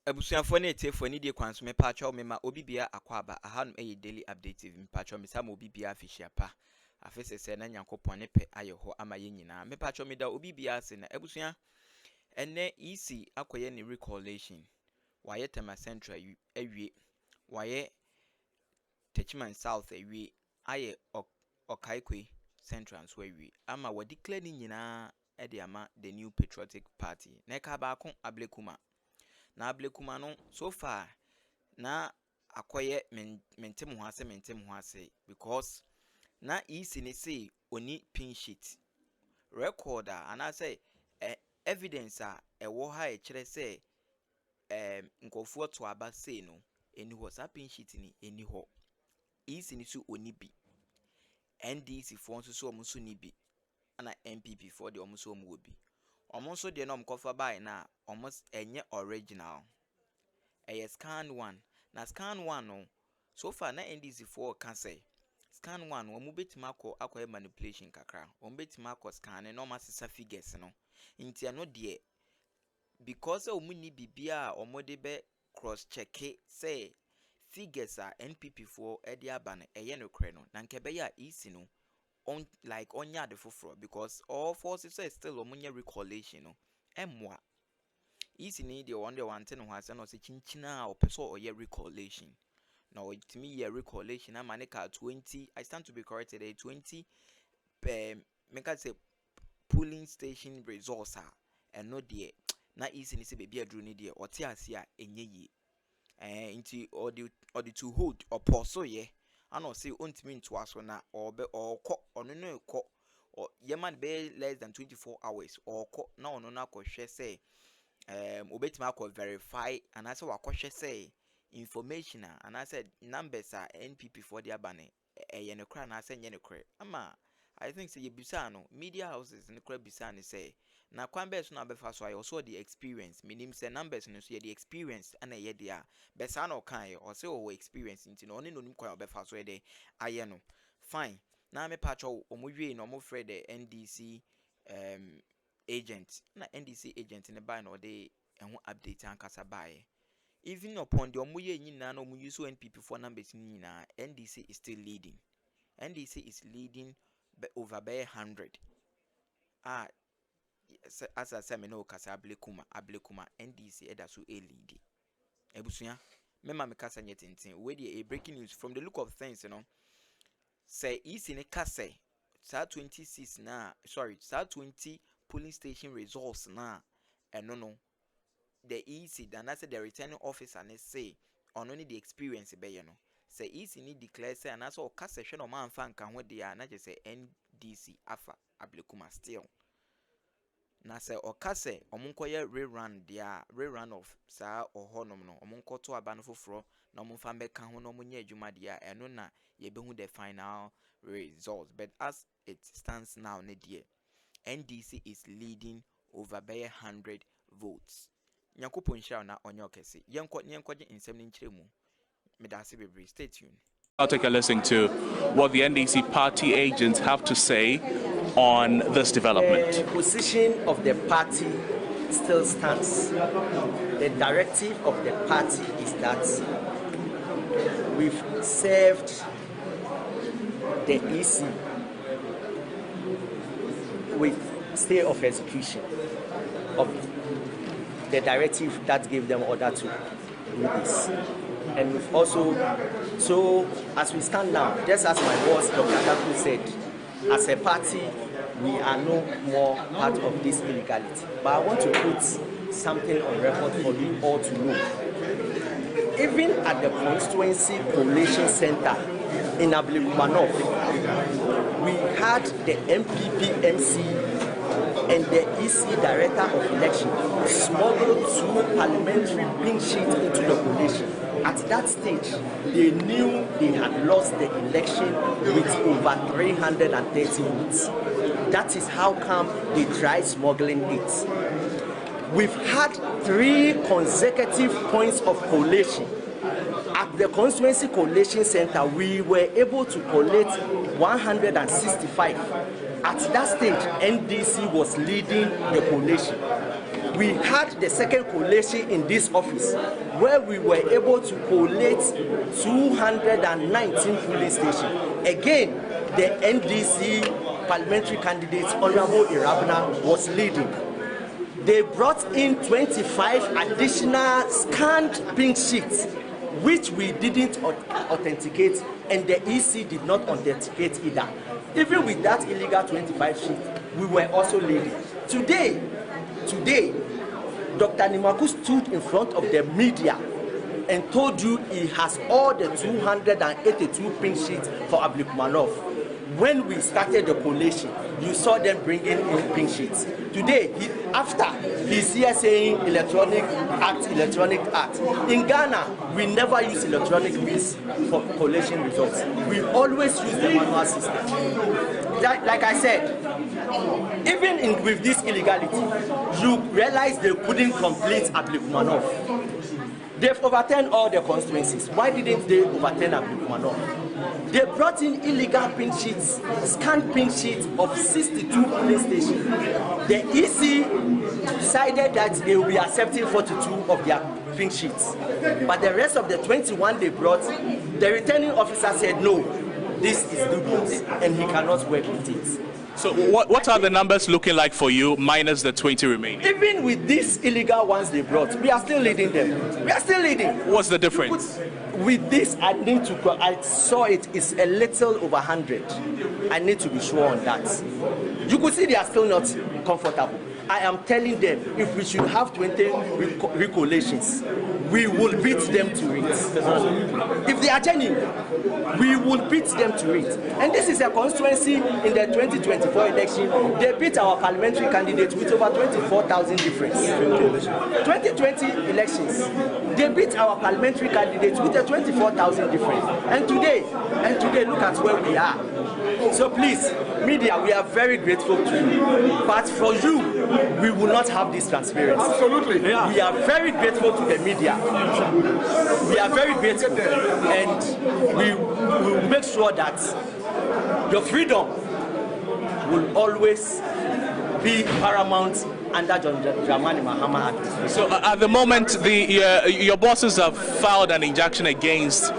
Abusuafo na etefo ni die kwan so me pacho me ma obi bia akwaba aha no daily update me pacho me sam obi bia afihia pa afese na Nyankopon ne pe ayeho ama ye nyina me pacho me da obi bia ase na abusua ene easy akoye ni Recollation waye Tema Central awie waye Techman South awie aye Okaikwe Central so awie ama wa declare ni nyina e de ama the New Patriotic Party na ka ba kon Ablekuma na Ablekuma no so far na akoye mentem ho ase because na isi ne say oni pin sheet recorder and I say evidence a ewo ha e kire say nkofo to aba say no eni ho sa pin sheet ni eni ho isi ni so oni bi NDC fo nso so omuso ni bi ana MPP for the omuso omu bi omonso de no mkofa buy na almost enye original scan 1 na scan 1 no so far na NDC for can say scan 1 omu betima akọ manipulation kakra omu betima akọ scan no masesa figures no ntia no de because omu ni bibia omu de be cross check say figures are NPP for edi aba no eye no kre no na nkebe ya isi no on like onya de foforo because all forces are still omunye Recollation no emwa isi ni de one no hase no se chinchina opeso oye Recollation now it me ye Recollation amanika 20 I stand to be corrected 20 make I say polling station results are and no dear na isi ni se baby adru ni de ote ase a enye yi inti or the to hold or poso ye and or say ontimi nto aso na obe or ono no ko or yeman be less than 24 hours or ko na ono na kohwe say obetima akọ verify and I say wakọhwe say information and I said numbers are NPP for the abane ye no kra na say nye no kra ama I think say yebisa no media houses no kra bisa ne say na kwambe so na befa so I also the experience meaning say numbers no so the experience and ye dia besa na kan ye or say o experience nti no no nim kwa befa so ye aye no fine na me pacho omudwe no mo frɛ the NDC agent na NDC agent ne buy no dey ehun update ankasa buy even upon the omuye nyina na omuyi so NPP for numbers nyina NDC is still leading. NDC is leading over by 100 as I say me no kasa Ablekuma NDC eda so e lead ebusuya mema me kasa nyetintin we dey a breaking news from the look of things you know say isi ne kasa sa 26 na sorry sa 20 polling station results na no the EC and I said the returning officer and say on only the experience be no say EC need declare say and also cast session of man fan can what they are not just say NDC afa Ablekuma still na say or kase omunkoye rerun of sa or honom no omunko to aba no foforo na omunfa mbeka ho no omunye adwuma dia eno na ye behu the final results but as it stands now ne die NDC is leading over by 100 votes. Nyankopon sha na onyo Kesi. Yenkoje insem ni nchiremu. Medase bebre. Stay tuned. I'll take a listen to what the NDC party agents have to say on this development. The position of the party still stands. The directive of the party is that we've served the EC with stay of execution of the directive that gave them order to do this. And we've also, so as we stand now, just as my boss Dr. Kaku said, as a party, we are no more part of this illegality. But I want to put something on record for you all to know. Even at the constituency collation center in Ablekuma North, we had the MPP MC and the EC Director of Election smuggled 2 parliamentary pink sheets into the collation. At that stage, they knew they had lost the election with over 330 votes. That is how come they tried smuggling it. We've had 3 consecutive points of collation. At the constituency collation center, we were able to collate 165. At that stage, NDC was leading the collation. we had the second collation in this office where we were able to collate 219 polling stations. Again, the NDC parliamentary candidate, Honorable Irabna, was leading. They brought in 25 additional scanned pink sheets, which we didn't authenticate, and the EC did not authenticate either. Even with that illegal 25 sheet, we were also leading. Today, Dr. Nimaku stood in front of the media and told you he has all the 282 pink sheets for Ablekuma North. When we started the collation, you saw them bringing in pink sheets. Today, after he's here saying electronic act. In Ghana, we never use electronic means for collation results. We always use the manual system. Like I said, even with this illegality, you realize they couldn't complete Ablekuma North. They've overturned all the constituencies. Why didn't they overturn Ablekuma North? They brought in illegal pink sheets, scanned pink sheets of 62 polling stations. The EC decided that they will be accepting 42 of their pink sheets. But the rest of the 21 they brought, the returning officer said, no, this is dubious, and he cannot work with it. So what are the numbers looking like for you, minus the 20 remaining? Even with these illegal ones they brought, we are still leading them. We are still leading. What's the difference? With this, I saw it is a little over 100. I need to be sure on that. You could see they are still not comfortable. I am telling them, if we should have 20 recollations, we will beat them to it. If they are genuine, we will beat them to it. And this is a constituency in the 2024 election. They beat our parliamentary candidate with over 24,000 difference. 2020 elections, they beat our parliamentary candidate with a 24,000 difference. And today, look at where we are. So please, media, we are very grateful to you. But for you, we will not have this transparency. Absolutely. Yeah. We are very grateful to the media. We are very grateful, and we will make sure that your freedom will always be paramount under John Dramani Mahama. So at the moment, your bosses have filed an injunction against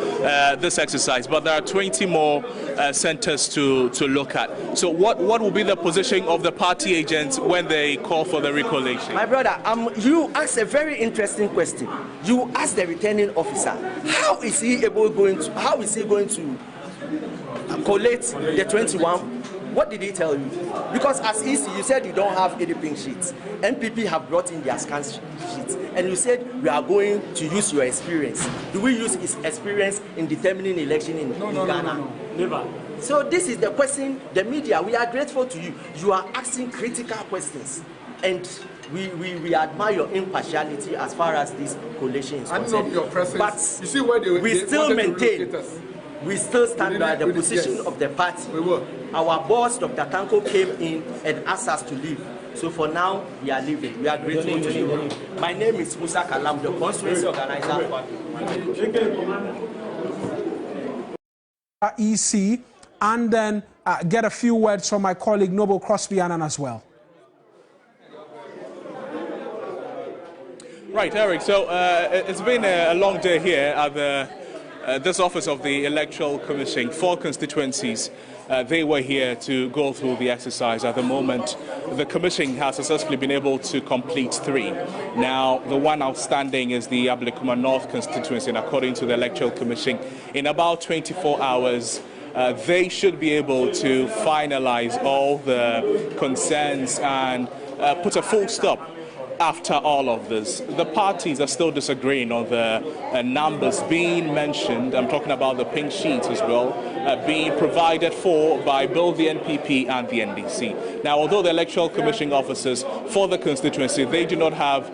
this exercise, but there are 20 more centers to look at. So what will be the position of the party agents when they call for the recollation? My brother, you asked a very interesting question. You asked the returning officer, how is he going to collate the 21? What did he tell you? Because as EC, you said you don't have any pink sheets. NPP have brought in their scan sheets. And you said we are going to use your experience. Do we use his experience in determining election in Ghana? No, never. So this is the question, the media, we are grateful to you. You are asking critical questions. And we admire your impartiality as far as this collation is concerned. Your presence. But you see where we still maintain, we still stand by the position of the party. We will. Our boss, Dr. Tanko, came in and asked us to leave. So for now, we are leaving. We are grateful to you. My name is Musa Kalam, the constituency organizer. EC, and then get a few words from my colleague Noble Crosby Annan as well. Right, Eric. So it's been a long day here at this office of the Electoral Commission. 4 constituencies. They were here to go through the exercise. At the moment, the Commission has successfully been able to complete 3. Now, the one outstanding is the Ablekuma North constituency, and according to the Electoral Commission, in about 24 hours, they should be able to finalize all the concerns and put a full stop. After all of this, the parties are still disagreeing on the numbers being mentioned. I'm talking about the pink sheets as well, being provided for by both the NPP and the NDC. Now, although the Electoral Commission officers for the constituency, they do not have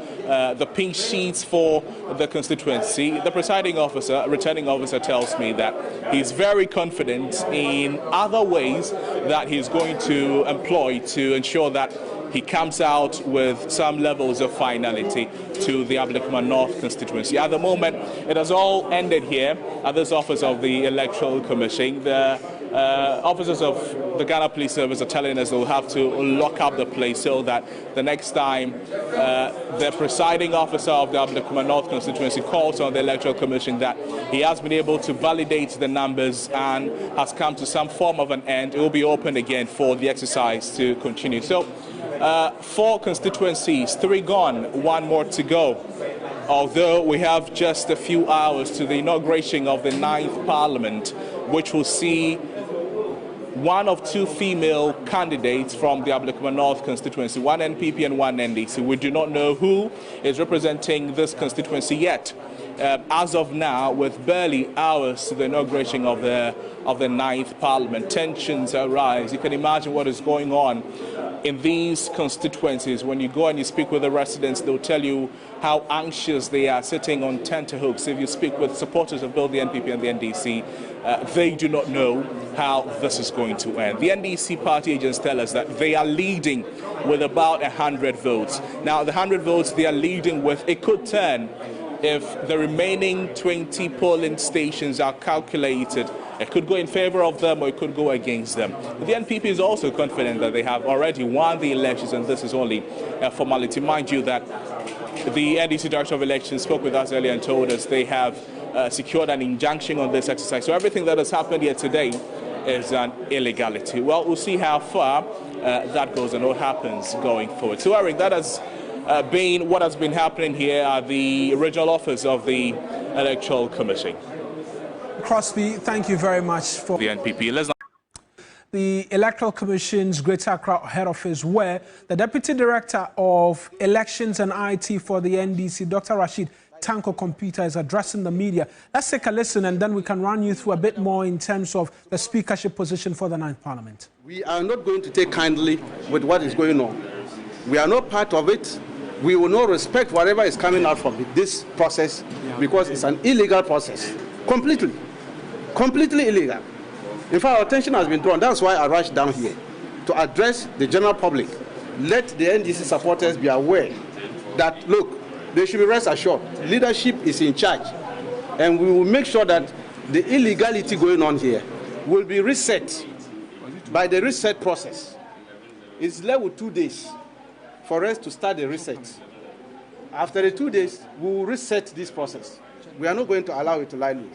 the pink sheets for the constituency, the presiding officer, returning officer, tells me that he's very confident in other ways that he's going to employ to ensure that he comes out with some levels of finality to the Ablekuma North constituency. At the moment, it has all ended here at this office of the Electoral Commission. The Officers of the Ghana Police Service are telling us they'll have to lock up the place so that the next time the presiding officer of the Ablekuma North constituency calls on the Electoral Commission that he has been able to validate the numbers and has come to some form of an end, it will be open again for the exercise to continue. So 4 constituencies, 3 gone, 1 more to go. Although we have just a few hours to the inauguration of the 9th Parliament, which will see 1 of 2 female candidates from the Ablekuma North constituency, 1 NPP and 1 NDC. We do not know who is representing this constituency yet. As of now, with barely hours to the inauguration of the 9th Parliament, tensions arise. You can imagine what is going on in these constituencies. When you go and you speak with the residents, they'll tell you how anxious they are, sitting on tenterhooks. If you speak with supporters of both the NPP and the NDC, they do not know how this is going to end. The NDC party agents tell us that they are leading with about 100 votes. Now, the 100 votes they are leading with, it could turn if the remaining 20 polling stations are calculated. It could go in favor of them or it could go against them. The NPP is also confident that they have already won the elections, and this is only a formality. Mind you that the NDC Director of Elections spoke with us earlier and told us they have secured an injunction on this exercise. So everything that has happened here today is an illegality. Well, we'll see how far that goes and what happens going forward. So, Eric, that has been what has been happening here at the original office of the Electoral Commission. Crosby, thank you very much for the NPP. The Electoral Commission's Greater Accra head office, where the Deputy Director of Elections and IT for the NDC, Dr. Rashid Tanko Computer, is addressing the media. Let's take a listen and then we can run you through a bit more in terms of the speakership position for the 9th Parliament. We are not going to take kindly with what is going on. We are not part of it. We will not respect whatever is coming out from this process because it's an illegal process. Completely illegal. In fact, our attention has been drawn. That's why I rushed down here to address the general public. Let the NDC supporters be aware that, look, they should be rest assured. Leadership is in charge. And we will make sure that the illegality going on here will be reset by the reset process. It's left with 2 days for us to start the reset. After the 2 days, we will reset this process. We are not going to allow it to lie low.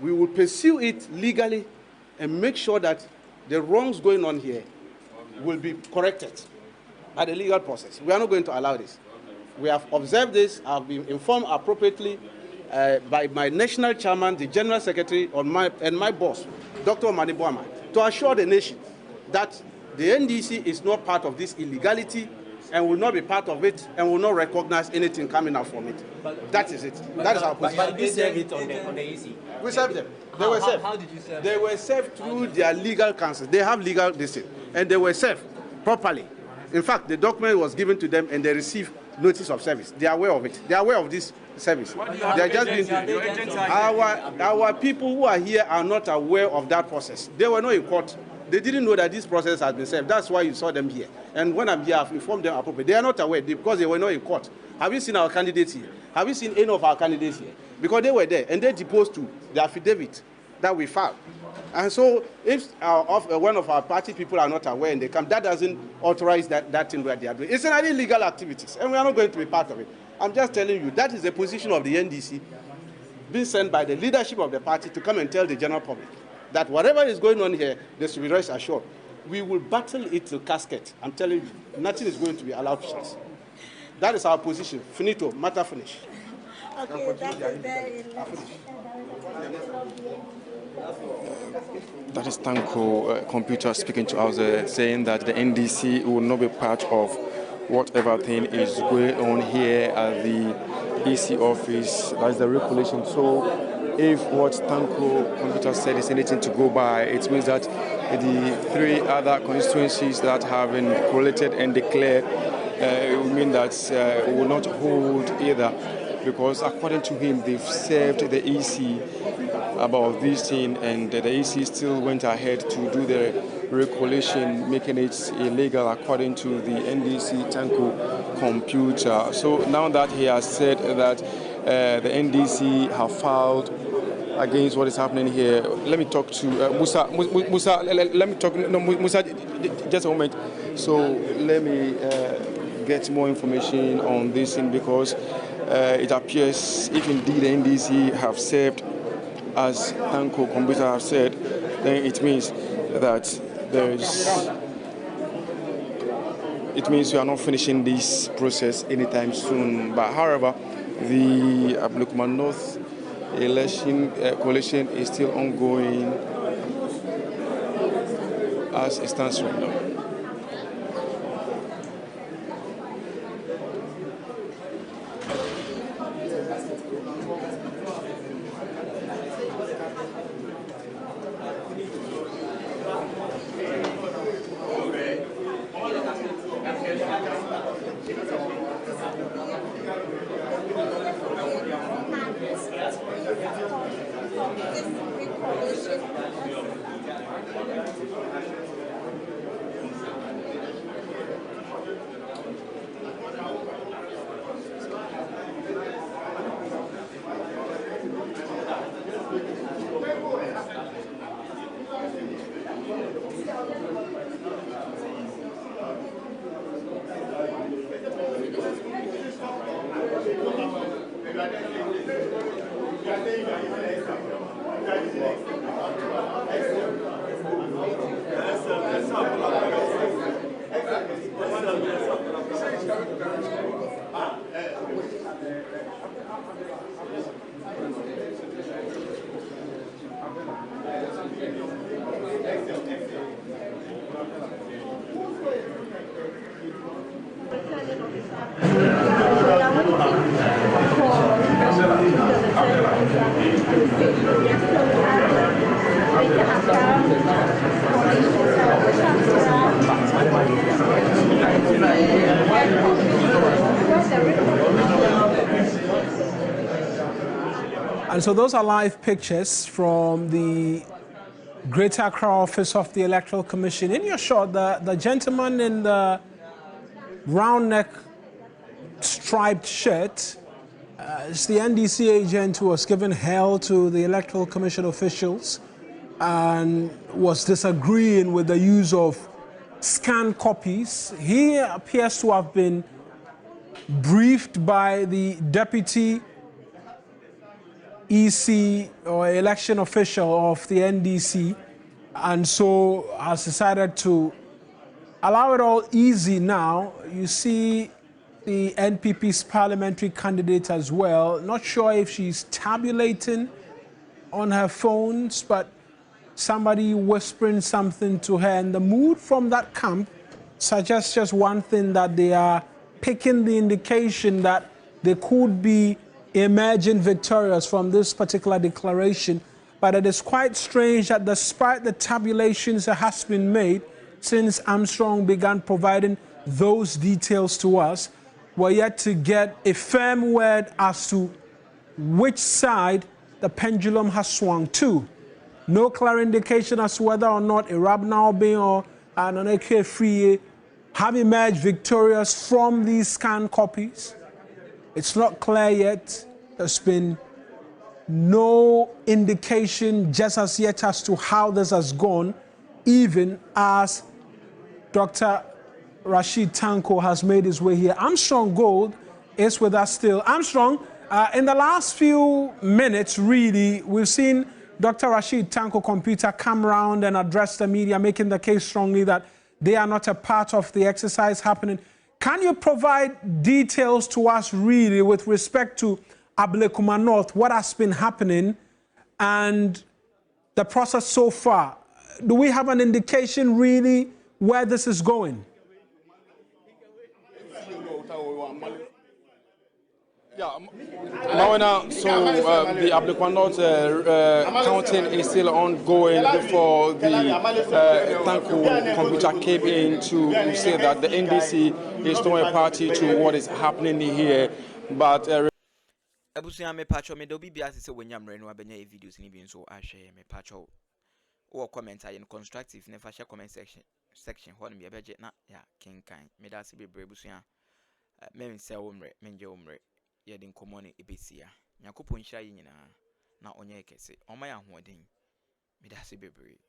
We will pursue it legally and make sure that the wrongs going on here will be corrected by the legal process. We are not going to allow this. We have observed this. I have been informed appropriately by my national chairman, the general secretary, and my boss, Dr. Manibuama, to assure the nation that the NDC is not part of this illegality and will not be part of it and will not recognize anything coming out from it. That is it. That is our position. But you serve it on the EC? We served them. They were served. How did you serve them? They were served through their legal counsel. They have legal decision, and they were served properly. In fact, the document was given to them and they received notice of service. They are aware of it. They are aware of this service. They are just being our people who are here are not aware of that process. They were not in court. They didn't know that this process has been served. That's why you saw them here. And when I'm here, I've informed them appropriately. They are not aware because they were not in court. Have you seen our candidates here? Have you seen any of our candidates here? Because they were there and they deposed to the affidavit that we filed. And so if one of our party people are not aware and they come, that doesn't authorize that thing that they are doing. It's an illegal activities and we are not going to be part of it. I'm just telling you, that is the position of the NDC being sent by the leadership of the party to come and tell the general public that whatever is going on here, they should be rest assured. We will battle it to casket. I'm telling you, nothing is going to be allowed to chance. That is our position. Finito, matter finish. Okay, that is very That is Tanko Computer speaking to us, saying that the NDC will not be part of whatever thing is going on here at the EC office. That's the Recollation. So if what Tanko Computer said is anything to go by, it means that the 3 other constituencies that have been collated and declared will mean that we will not hold either, because according to him, they've served the EC about this thing, and the EC still went ahead to do the Recollation, making it illegal according to the NDC Tanko Computer. So now that he has said that the NDC have filed against what is happening here. Let me talk to Musa. Musa, let me talk. No, Musa, just a moment. So let me get more information on this thing, because it appears if indeed the NDC have served, as Tanko Computer have said, then it means that it means we are not finishing this process anytime soon. But however, the Ablekuma North election coalition is still ongoing as it stands right now. And so those are live pictures from the Greater Accra office of the Electoral Commission. In your shot, the gentleman in the round neck striped shirt is the NDC agent who was given hell to the Electoral Commission officials and was disagreeing with the use of scanned copies. He appears to have been briefed by the deputy EC or election official of the NDC, and so has decided to allow it all easy now. You see the NPP's parliamentary candidate as well. Not sure if she's tabulating on her phones, but somebody whispering something to her. And the mood from that camp suggests just one thing, that they are picking the indication that they could be emerging victorious from this particular declaration. But it is quite strange that despite the tabulations that has been made since Armstrong began providing those details to us, we're yet to get a firm word as to which side the pendulum has swung to. No clear indication as to whether or not Arab Naobe or Ananeke Free have emerged victorious from these scanned copies. It's not clear yet. There's been no indication just as yet as to how this has gone, even as Dr. Rashid Tanko has made his way here. Armstrong Gold is with us still. Armstrong, in the last few minutes, really, we've seen Dr. Rashid Tanko Computer come round and address the media, making the case strongly that they are not a part of the exercise happening. Can you provide details to us, really, with respect to Ablekuma North, what has been happening and the process so far? Do we have an indication, really, where this is going? Yeah, Mawana, so the Ablekuma North counting is still ongoing before the Tanko Computer came in to say that the NDC is not a party to what is happening here. But Abusia me pacho me do bibia se wonya mre no abenya e videos ni bi nso ahwe me pacho wo comment ayen constructive ne fa share comment section ho no me beje na ya kenkan me da se bebre abusia men se wo mre menje wo mre ye din komo ne ebesia yakopon hira yi nyina na onye Kesi ɔma ya hoɔden medase bebree